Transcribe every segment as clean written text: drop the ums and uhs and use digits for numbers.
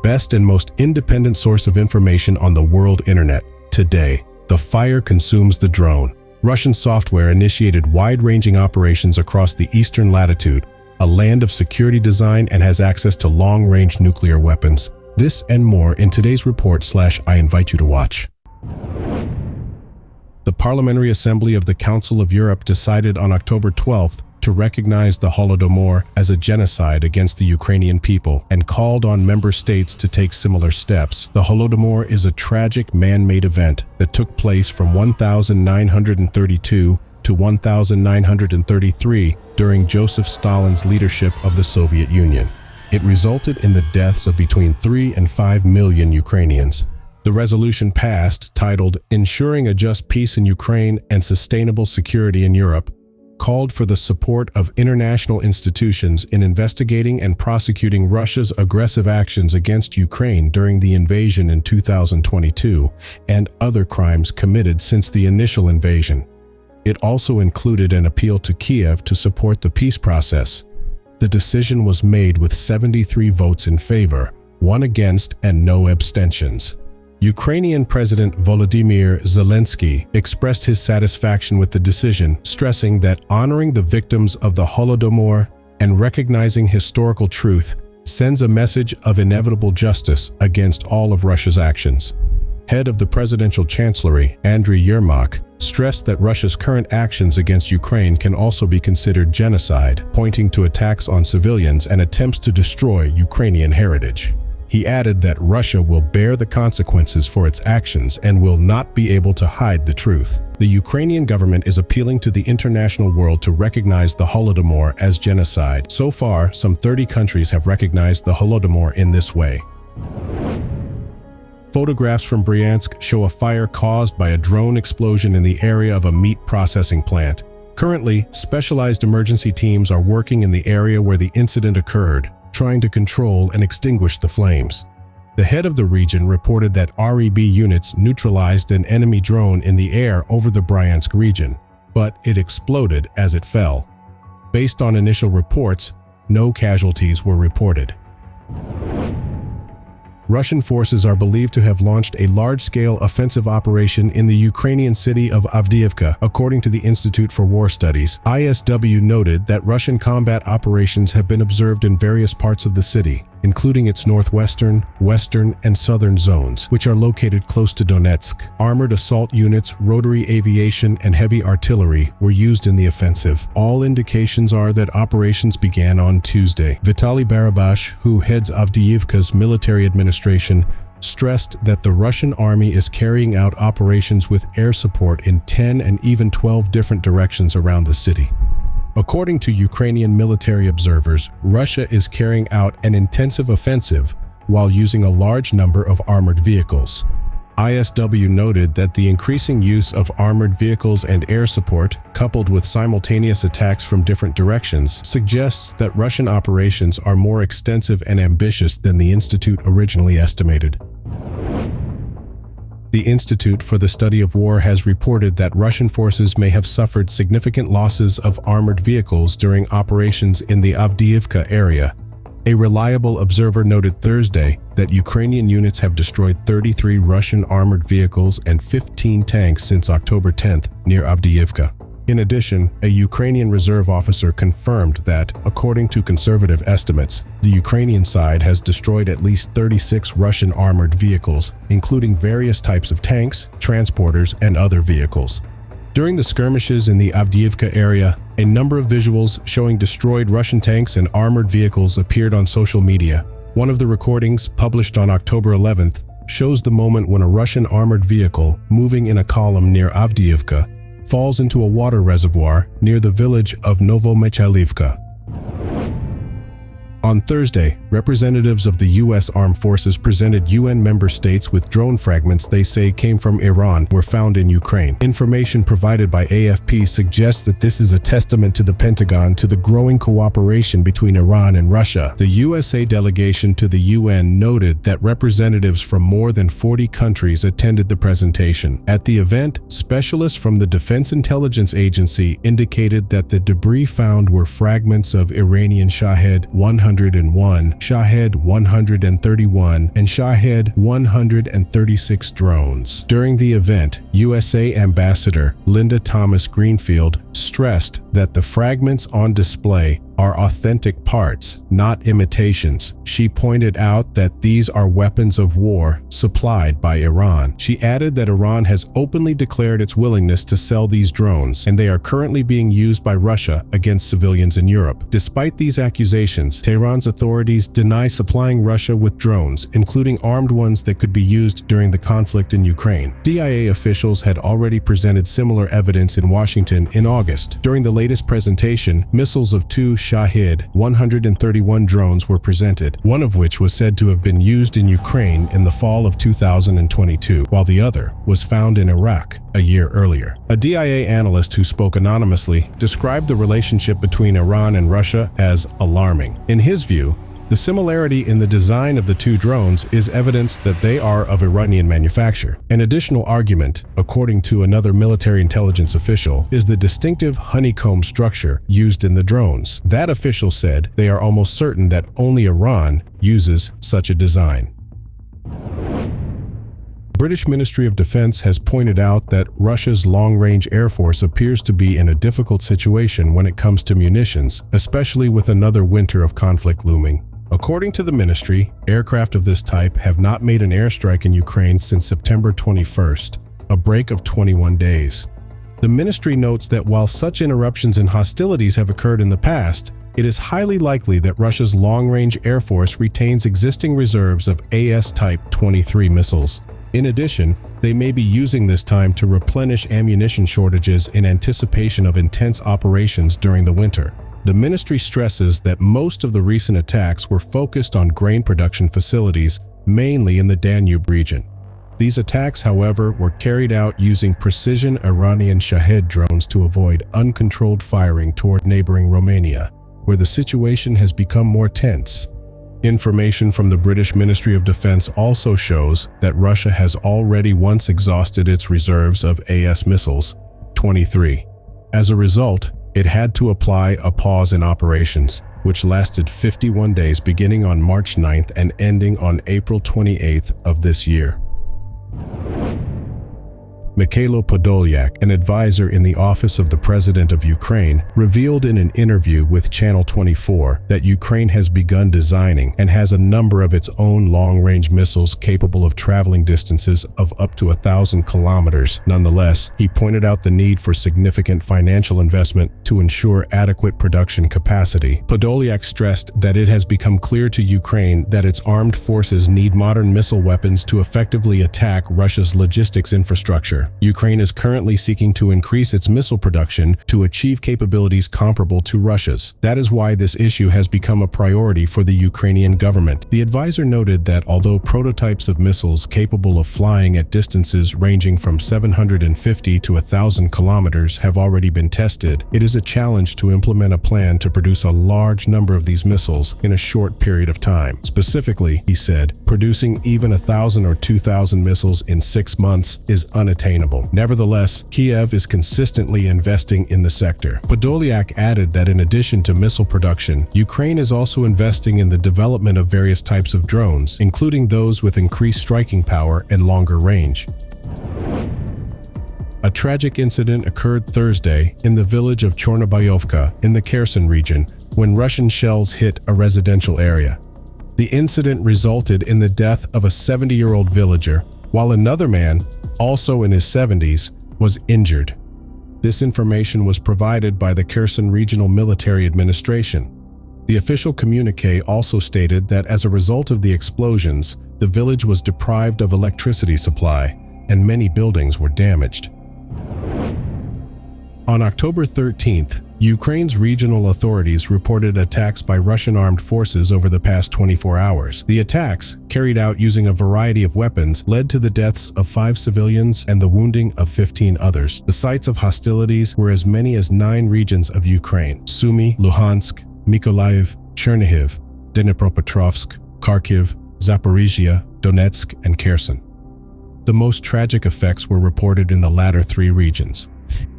best and most independent source of information on the world internet. Today, the fire consumes the drone. Russian software initiated wide-ranging operations across the eastern latitude, a land of security design, and has access to long-range nuclear weapons. This and more in today's report / I invite you to watch. The Parliamentary Assembly of the Council of Europe decided on October 12th to recognize the Holodomor as a genocide against the Ukrainian people and called on member states to take similar steps. The Holodomor is a tragic man-made event that took place from 1932 to 1933 during Joseph Stalin's leadership of the Soviet Union. It resulted in the deaths of between 3 and 5 million Ukrainians. The resolution passed, titled "Ensuring a Just Peace in Ukraine and Sustainable Security in Europe," called for the support of international institutions in investigating and prosecuting Russia's aggressive actions against Ukraine during the invasion in 2022 and other crimes committed since the initial invasion. It also included an appeal to Kiev to support the peace process. The decision was made with 73 votes in favor, 1 against, and no abstentions. Ukrainian President Volodymyr Zelensky expressed his satisfaction with the decision, stressing that honoring the victims of the Holodomor and recognizing historical truth sends a message of inevitable justice against all of Russia's actions. Head of the presidential chancellery, Andriy Yermak, stressed that Russia's current actions against Ukraine can also be considered genocide, pointing to attacks on civilians and attempts to destroy Ukrainian heritage. He added that Russia will bear the consequences for its actions and will not be able to hide the truth. The Ukrainian government is appealing to the international world to recognize the Holodomor as genocide. So far, some 30 countries have recognized the Holodomor in this way. Photographs from Bryansk show a fire caused by a drone explosion in the area of a meat processing plant. Currently, specialized emergency teams are working in the area where the incident occurred, trying to control and extinguish the flames. The head of the region reported that REB units neutralized an enemy drone in the air over the Bryansk region, but it exploded as it fell. Based on initial reports, no casualties were reported. Russian forces are believed to have launched a large-scale offensive operation in the Ukrainian city of Avdiivka, according to the Institute for War Studies. ISW noted that Russian combat operations have been observed in various parts of the city, including its northwestern, western, and southern zones, which are located close to Donetsk. Armored assault units, rotary aviation, and heavy artillery were used in the offensive. All indications are that operations began on Tuesday. Vitaly Barabash, who heads Avdiivka's military administration, stressed that the Russian army is carrying out operations with air support in 10 and even 12 different directions around the city. According to Ukrainian military observers, Russia is carrying out an intensive offensive while using a large number of armored vehicles. ISW noted that the increasing use of armored vehicles and air support, coupled with simultaneous attacks from different directions, suggests that Russian operations are more extensive and ambitious than the Institute originally estimated. The Institute for the Study of War has reported that Russian forces may have suffered significant losses of armored vehicles during operations in the Avdiivka area. A reliable observer noted Thursday that Ukrainian units have destroyed 33 Russian armored vehicles and 15 tanks since October 10th near Avdiivka. In addition, a Ukrainian reserve officer confirmed that, according to conservative estimates, the Ukrainian side has destroyed at least 36 Russian armored vehicles, including various types of tanks, transporters, and other vehicles. During the skirmishes in the Avdiivka area, a number of visuals showing destroyed Russian tanks and armored vehicles appeared on social media. One of the recordings, published on October 11th, shows the moment when a Russian armored vehicle, moving in a column near Avdiivka, falls into a water reservoir near the village of Makiivka. On Thursday, representatives of the U.S. Armed Forces presented UN member states with drone fragments they say came from Iran were found in Ukraine. Information provided by AFP suggests that this is a testament to the Pentagon to the growing cooperation between Iran and Russia. The USA delegation to the UN noted that representatives from more than 40 countries attended the presentation. At the event, specialists from the Defense Intelligence Agency indicated that the debris found were fragments of Iranian Shahed 101 Shahed 131 and Shahed 136 drones. During the event, USA Ambassador Linda Thomas Greenfield stressed that the fragments on display are authentic parts, not imitations. She pointed out that these are weapons of war supplied by Iran. She added that Iran has openly declared its willingness to sell these drones, and they are currently being used by Russia against civilians in Europe. Despite these accusations, Tehran's authorities deny supplying Russia with drones, including armed ones that could be used during the conflict in Ukraine. CIA officials had already presented similar evidence in Washington in August. During the latest presentation, missiles of two Shahed 131 drones were presented, one of which was said to have been used in Ukraine in the fall of 2022, while the other was found in Iraq a year earlier. A DIA analyst who spoke anonymously described the relationship between Iran and Russia as alarming. In his view, the similarity in the design of the two drones is evidence that they are of Iranian manufacture. An additional argument, according to another military intelligence official, is the distinctive honeycomb structure used in the drones. That official said they are almost certain that only Iran uses such a design. British Ministry of Defense has pointed out that Russia's long-range air force appears to be in a difficult situation when it comes to munitions, especially with another winter of conflict looming. According to the ministry, aircraft of this type have not made an airstrike in Ukraine since September 21st, a break of 21 days. The ministry notes that while such interruptions in hostilities have occurred in the past, it is highly likely that Russia's long-range air force retains existing reserves of AS-type 23 missiles. In addition, they may be using this time to replenish ammunition shortages in anticipation of intense operations during the winter. The ministry stresses that most of the recent attacks were focused on grain production facilities, mainly in the Danube region. These attacks, however, were carried out using precision Iranian Shahed drones to avoid uncontrolled firing toward neighboring Romania, where the situation has become more tense. Information from the British Ministry of Defense also shows that Russia has already once exhausted its reserves of AS missiles, 23. As a result, it had to apply a pause in operations, which lasted 51 days beginning on March 9th and ending on April 28th of this year. Mikhailo Podolyak, an advisor in the Office of the President of Ukraine, revealed in an interview with Channel 24 that Ukraine has begun designing and has a number of its own long-range missiles capable of traveling distances of up to 1,000 kilometers. Nonetheless, he pointed out the need for significant financial investment to ensure adequate production capacity. Podolyak stressed that it has become clear to Ukraine that its armed forces need modern missile weapons to effectively attack Russia's logistics infrastructure. Ukraine is currently seeking to increase its missile production to achieve capabilities comparable to Russia's. That is why this issue has become a priority for the Ukrainian government. The advisor noted that although prototypes of missiles capable of flying at distances ranging from 750 to 1,000 kilometers have already been tested, it is a challenge to implement a plan to produce a large number of these missiles in a short period of time. Specifically, he said, producing even 1,000 or 2,000 missiles in 6 months is unattainable. Nevertheless, Kiev is consistently investing in the sector. Podolyak added that in addition to missile production, Ukraine is also investing in the development of various types of drones, including those with increased striking power and longer range. A tragic incident occurred Thursday in the village of Chornobayovka in the Kherson region when Russian shells hit a residential area. The incident resulted in the death of a 70-year-old villager, while another man, also in his 70s, was injured. This information was provided by the Kherson Regional Military Administration. The official communique also stated that as a result of the explosions, the village was deprived of electricity supply, and many buildings were damaged. On October 13th, Ukraine's regional authorities reported attacks by Russian armed forces over the past 24 hours. The attacks, carried out using a variety of weapons, led to the deaths of 5 civilians and the wounding of 15 others. The sites of hostilities were as many as 9 regions of Ukraine: Sumy, Luhansk, Mykolaiv, Chernihiv, Dnipropetrovsk, Kharkiv, Zaporizhia, Donetsk, and Kherson. The most tragic effects were reported in the latter 3 regions.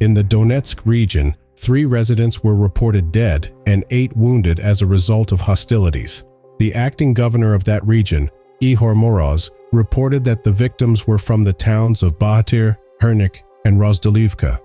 In the Donetsk region, 3 residents were reported dead and 8 wounded as a result of hostilities. The acting governor of that region, Ihor Moroz, reported that the victims were from the towns of Bahatir, Hernik, and Rozdilivka.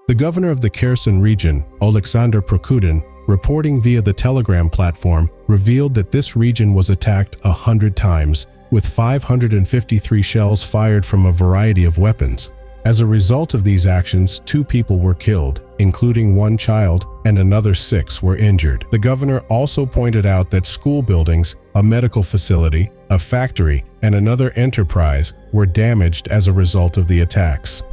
The governor of the Kherson region, Oleksandr Prokudin, reporting via the Telegram platform, revealed that this region was attacked 100 times, with 553 shells fired from a variety of weapons. As a result of these actions, 2 people were killed, including 1 child, and another 6 were injured. The governor also pointed out that school buildings, a medical facility, a factory, and another enterprise were damaged as a result of the attacks.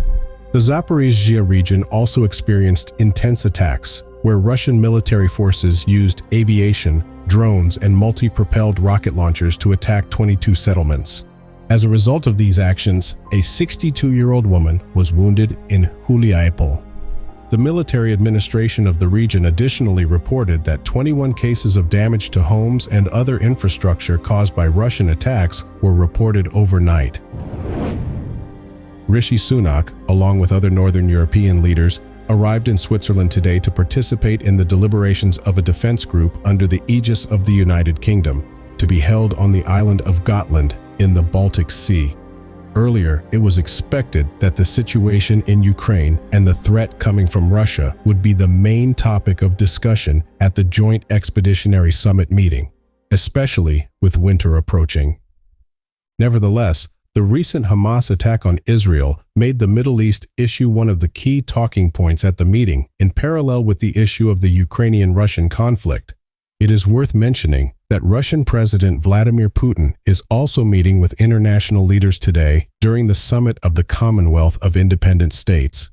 The Zaporizhzhia region also experienced intense attacks, where Russian military forces used aviation, drones, and multi-propelled rocket launchers to attack 22 settlements. As a result of these actions, a 62-year-old woman was wounded in Huliaipol. The military administration of the region additionally reported that 21 cases of damage to homes and other infrastructure caused by Russian attacks were reported overnight. Rishi Sunak, along with other Northern European leaders, arrived in Switzerland today to participate in the deliberations of a defense group under the aegis of the United Kingdom, to be held on the island of Gotland in the Baltic Sea. Earlier, it was expected that the situation in Ukraine and the threat coming from Russia would be the main topic of discussion at the Joint Expeditionary Summit meeting, especially with winter approaching. Nevertheless, the recent Hamas attack on Israel made the Middle East issue one of the key talking points at the meeting, in parallel with the issue of the Ukrainian-Russian conflict. It is worth mentioning that Russian President Vladimir Putin is also meeting with international leaders today during the summit of the Commonwealth of Independent States.